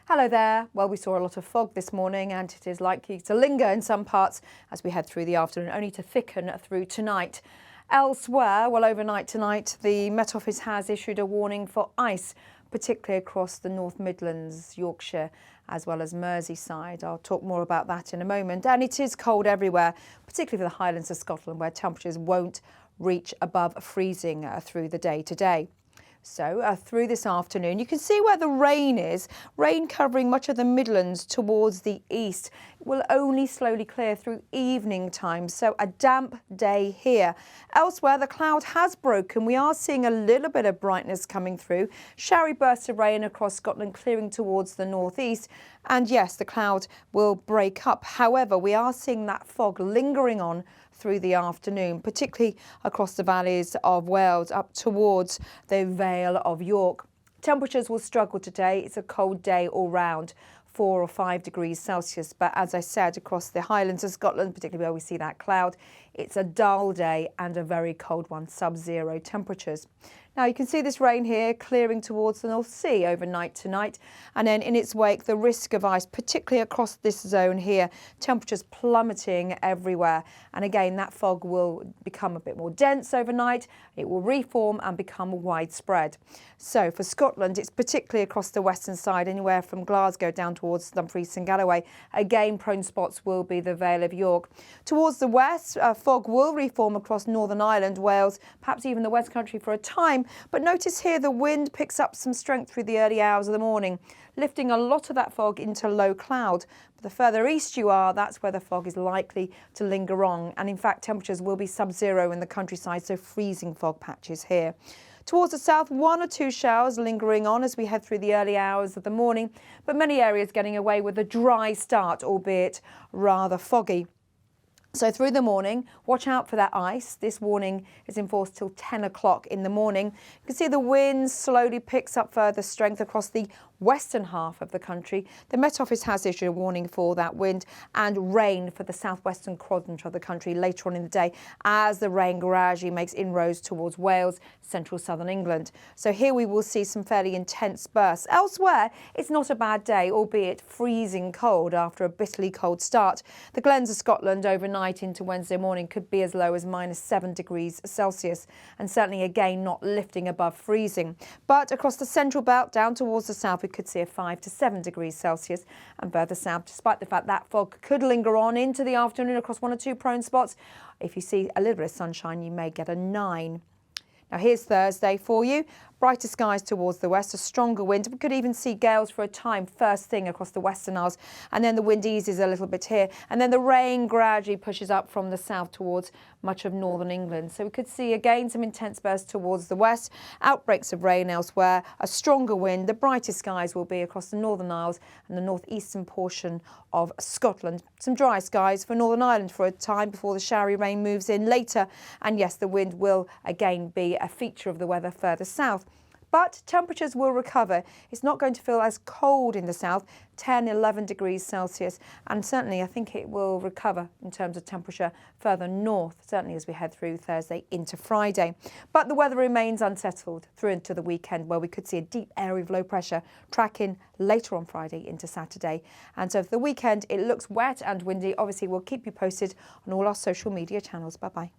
Hello there. Well, we saw a lot of fog this morning and it is likely to linger in some parts as we head through the afternoon, only to thicken through tonight. Elsewhere, well, overnight tonight, the Met Office has issued a warning for ice, particularly across the North Midlands, Yorkshire, as well as Merseyside. I'll talk more about that in a moment. And it is cold everywhere, particularly for the Highlands of Scotland, where temperatures won't reach above freezing through the day today. So through this afternoon, you can see where the rain is. Rain covering much of the Midlands towards the east. It will only slowly clear through evening time, so a damp day here. Elsewhere, the cloud has broken. We are seeing a little bit of brightness coming through. Showery bursts of rain across Scotland, clearing towards the northeast. And yes, the cloud will break up. However, we are seeing that fog lingering on through the afternoon, particularly across the valleys of Wales up towards the Vale of York. Temperatures will struggle today. It's a cold day all round, 4 or 5 degrees Celsius. But as I said, across the Highlands of Scotland, particularly where we see that cloud, it's a dull day and a very cold one, sub-zero temperatures. Now you can see this rain here clearing towards the North Sea overnight tonight, and then in its wake the risk of ice, particularly across this zone here, temperatures plummeting everywhere. And again, that fog will become a bit more dense overnight. It will reform and become widespread. So for Scotland, it's particularly across the western side, anywhere from Glasgow down towards Dumfries and Galloway. Again, prone spots will be the Vale of York. Towards the west, fog will reform across Northern Ireland, Wales, perhaps even the West Country for a time. But notice here the wind picks up some strength through the early hours of the morning, lifting a lot of that fog into low cloud. But the further east you are, that's where the fog is likely to linger on. And in fact, temperatures will be sub-zero in the countryside, so freezing fog patches here. Towards the south, 1 or 2 showers lingering on as we head through the early hours of the morning, but many areas getting away with a dry start, albeit rather foggy. So through the morning, watch out for that ice. This warning is in force till 10 o'clock in the morning. You can see the wind slowly picks up further strength across the western half of the country. The Met Office has issued a warning for that wind and rain for the southwestern quadrant of the country later on in the day as the rain gradually makes inroads towards Wales, central southern England. So here we will see some fairly intense bursts. Elsewhere, it's not a bad day, albeit freezing cold after a bitterly cold start. The Glens of Scotland overnight into Wednesday morning could be as low as -7 degrees Celsius, and certainly again not lifting above freezing. But across the central belt down towards the south, we could see a 5 to 7 degrees Celsius, and further south, despite the fact that fog could linger on into the afternoon across 1 or 2 prone spots, if you see a little bit of sunshine, you may get a 9. Now here's Thursday for you. Brighter skies towards the west, a stronger wind. We could even see gales for a time first thing across the Western Isles, and then the wind eases a little bit here, and then the rain gradually pushes up from the south towards much of northern England. So we could see again some intense bursts towards the west, outbreaks of rain elsewhere, a stronger wind. The brightest skies will be across the Northern Isles and the northeastern portion of Scotland. Some dry skies for Northern Ireland for a time before the showery rain moves in later. And yes, the wind will again be a feature of the weather further south. But temperatures will recover. It's not going to feel as cold in the south, 10, 11 degrees Celsius. And certainly I think it will recover in terms of temperature further north, certainly as we head through Thursday into Friday. But the weather remains unsettled through into the weekend, where we could see a deep area of low pressure tracking later on Friday into Saturday. And so for the weekend, it looks wet and windy. Obviously, we'll keep you posted on all our social media channels. Bye-bye.